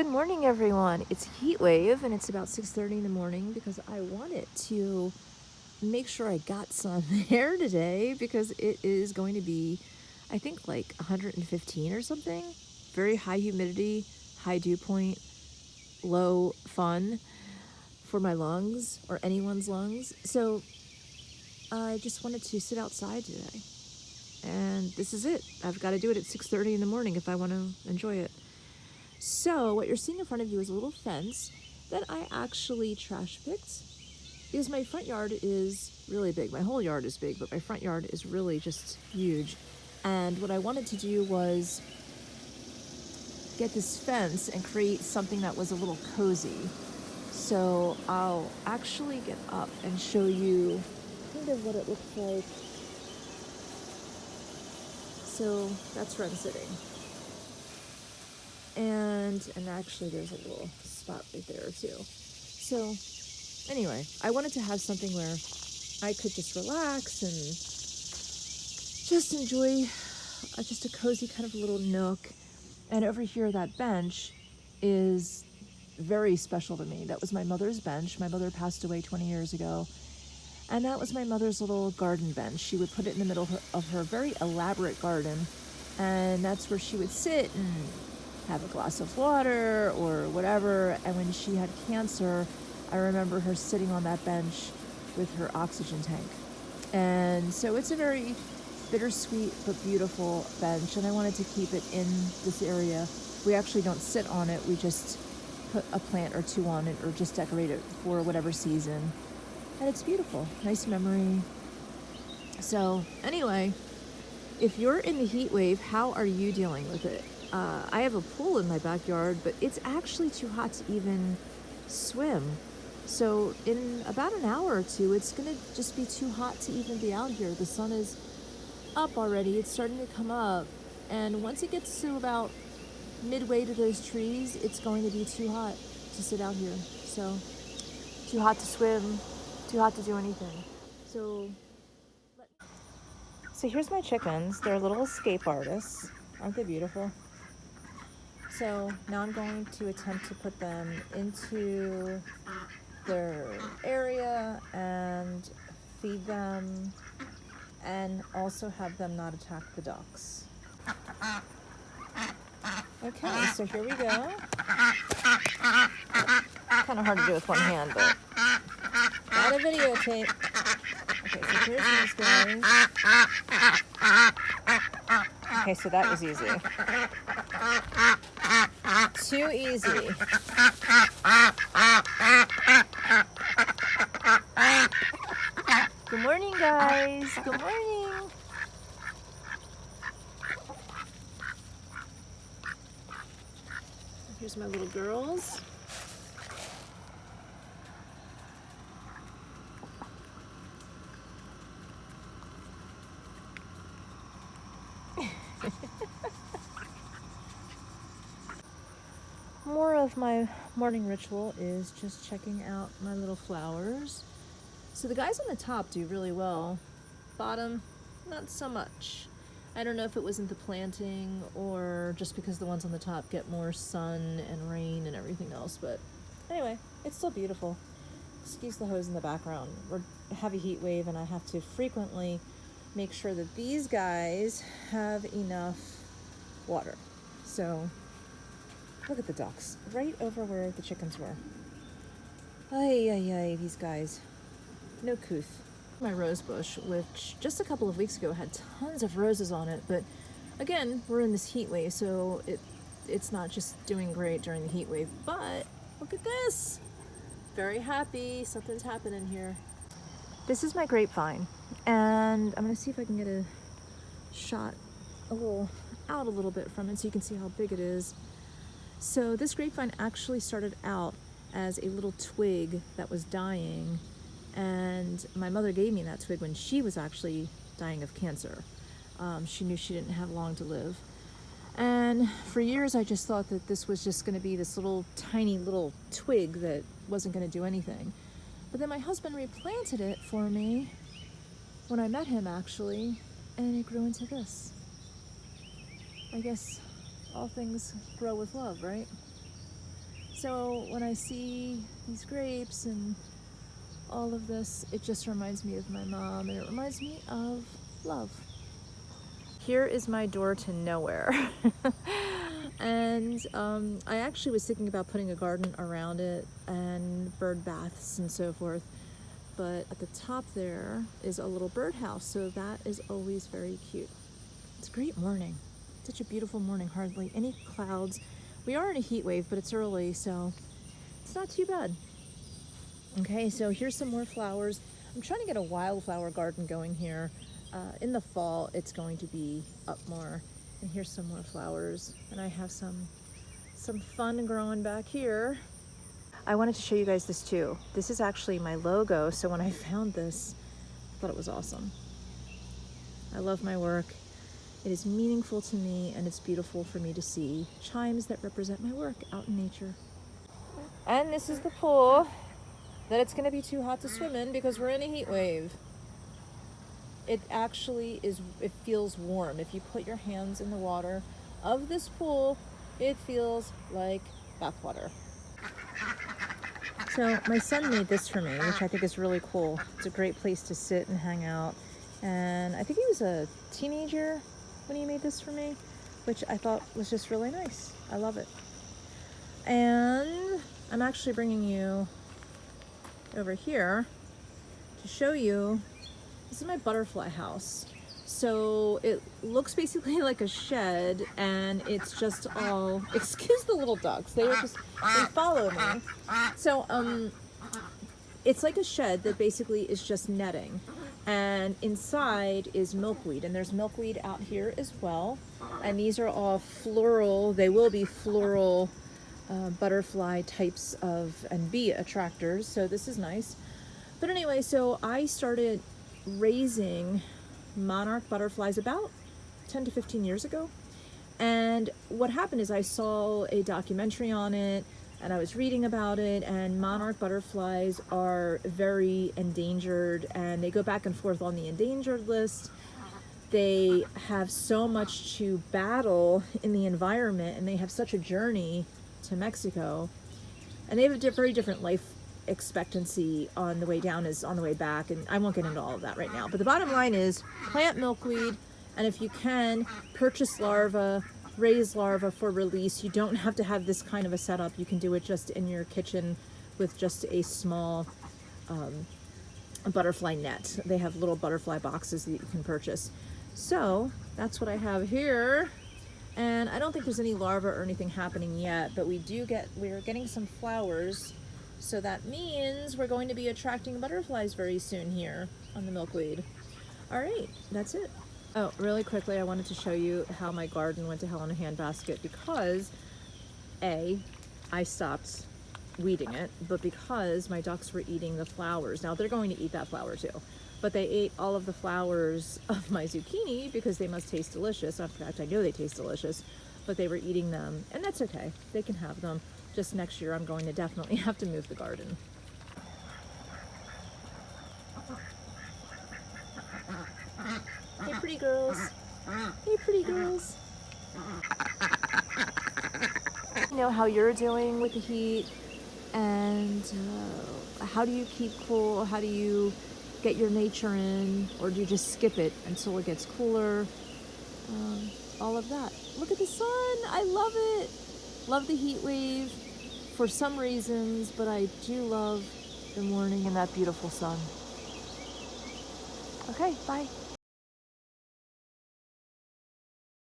Good morning, everyone. It's heat wave and it's about 6:30 in the morning because I wanted to make sure I got some air today because it is going to be, I think, like 115 or something. Very high humidity, high dew point, low fun for my lungs or anyone's lungs. So I just wanted to sit outside today. And this is it. I've got to do it at 6:30 in the morning if I want to enjoy it. So what you're seeing in front of you is a little fence that I actually trash picked because my front yard is really big. My whole yard is big, but my front yard is really just huge. And what I wanted to do was get this fence and create something that was a little cozy. So I'll actually get up and show you kind of what it looks like. So that's where I'm sitting. And actually there's a little spot right there too. So anyway, I wanted to have something where I could just relax and just enjoy just a cozy kind of little nook. And over here, that bench is very special to me. That was my mother's bench. My mother passed away 20 years ago. And that was my mother's little garden bench. She would put it in the middle of her very elaborate garden. And that's where she would sit and have a glass of water or whatever. And when she had cancer, I remember her sitting on that bench with her oxygen tank. And so it's a very bittersweet but beautiful bench, and I wanted to keep it in this area. We actually don't sit on it, we just put a plant or two on it or just decorate it for whatever season. And it's beautiful, nice memory. So anyway, if you're in the heat wave, how are you dealing with it? I have a pool in my backyard, but it's actually too hot to even swim. So in about an hour or two, it's gonna just be too hot to even be out here. The sun is up already, it's starting to come up. And once it gets to about midway to those trees, it's going to be too hot to sit out here. So too hot to swim, too hot to do anything. So here's my chickens. They're little escape artists. Aren't they beautiful? So now I'm going to attempt to put them into their area and feed them and also have them not attack the ducks. Okay, so here we go. Kind of hard to do with one hand, but gotta videotape. Okay, so here's these guys. Okay, so that was easy. Too easy. Good morning, guys. Good morning. Here's my little girls. More of my morning ritual is just checking out my little flowers. So the guys on the top do really well. Bottom, not so much. I don't know if it wasn't the planting or just because the ones on the top get more sun and rain and everything else, but anyway, it's still beautiful. Excuse the hose in the background. We're a heavy heat wave and I have to frequently make sure that these guys have enough water. So look at the ducks, right over where the chickens were. Ay, ay, ay, these guys. No couth. My rose bush, which just a couple of weeks ago had tons of roses on it, but again, we're in this heat wave, so it's not just doing great during the heat wave, but look at this. Very happy, something's happening here. This is my grapevine, and I'm gonna see if I can get a shot out a little bit from it so you can see how big it is. So this grapevine actually started out as a little twig that was dying, and my mother gave me that twig when she was actually dying of cancer. She knew she didn't have long to live. And for years I just thought that this was just gonna be this little tiny little twig that wasn't gonna do anything. But then my husband replanted it for me when I met him actually, and it grew into this. I guess all things grow with love, right? so when I see these grapes and all of this, it just reminds me of my mom, and it reminds me of love. Here is my door to nowhere. And I actually was thinking about putting a garden around it and bird baths and so forth. But at the top there is a little birdhouse, so that is always very cute. It's a great morning. Such a beautiful morning, hardly any clouds. We are in a heat wave, but it's early, so it's not too bad. Okay, so here's some more flowers. I'm trying to get a wildflower garden going here. In the fall, it's going to be up more. And here's some more flowers. And I have some fun growing back here. I wanted to show you guys this too. This is actually my logo, so when I found this, I thought it was awesome. I love my work. It is meaningful to me, and it's beautiful for me to see chimes that represent my work out in nature. And this is the pool that it's gonna be too hot to swim in because we're in a heat wave. It actually is, it feels warm. If you put your hands in the water of this pool, it feels like bath water. So my son made this for me, which I think is really cool. It's a great place to sit and hang out. And I think he was a teenager when he made this for me, which I thought was just really nice. I love it. And I'm actually bringing you over here to show you, this is my butterfly house. So it looks basically like a shed, and it's just all, excuse the little ducks, they follow me. So it's like a shed that basically is just netting, and inside is milkweed, and there's milkweed out here as well. And these are all floral, they will be floral butterfly types of, and bee attractors, so this is nice. But anyway, so I started raising monarch butterflies about 10 to 15 years ago. And what happened is I saw a documentary on it, and I was reading about it, and monarch butterflies are very endangered, and they go back and forth on the endangered list. They have so much to battle in the environment, and they have such a journey to Mexico, and they have a very different life expectancy on the way down as on the way back, and I won't get into all of that right now. But the bottom line is plant milkweed, and if you can, purchase larvae, raise larvae for release. You don't have to have this kind of a setup. You can do it just in your kitchen with just a small butterfly net. They have little butterfly boxes that you can purchase. So that's what I have here. And I don't think there's any larvae or anything happening yet, but we're getting some flowers. So that means we're going to be attracting butterflies very soon here on the milkweed. All right, that's it. Oh, really quickly, I wanted to show you how my garden went to hell in a handbasket because I stopped weeding it, but because my ducks were eating the flowers. Now they're going to eat that flower too, but they ate all of the flowers of my zucchini because they must taste delicious. In fact, I know they taste delicious, but they were eating them, and that's okay. They can have them. Just next year, I'm going to definitely have to move the garden. Hey, pretty girls. Hey, pretty girls. You know how you're doing with the heat, and how do you keep cool? How do you get your nature in, or do you just skip it until it gets cooler? All of that. Look at the sun. I love it. Love the heat wave for some reasons, but I do love the morning and that beautiful sun. Okay, bye.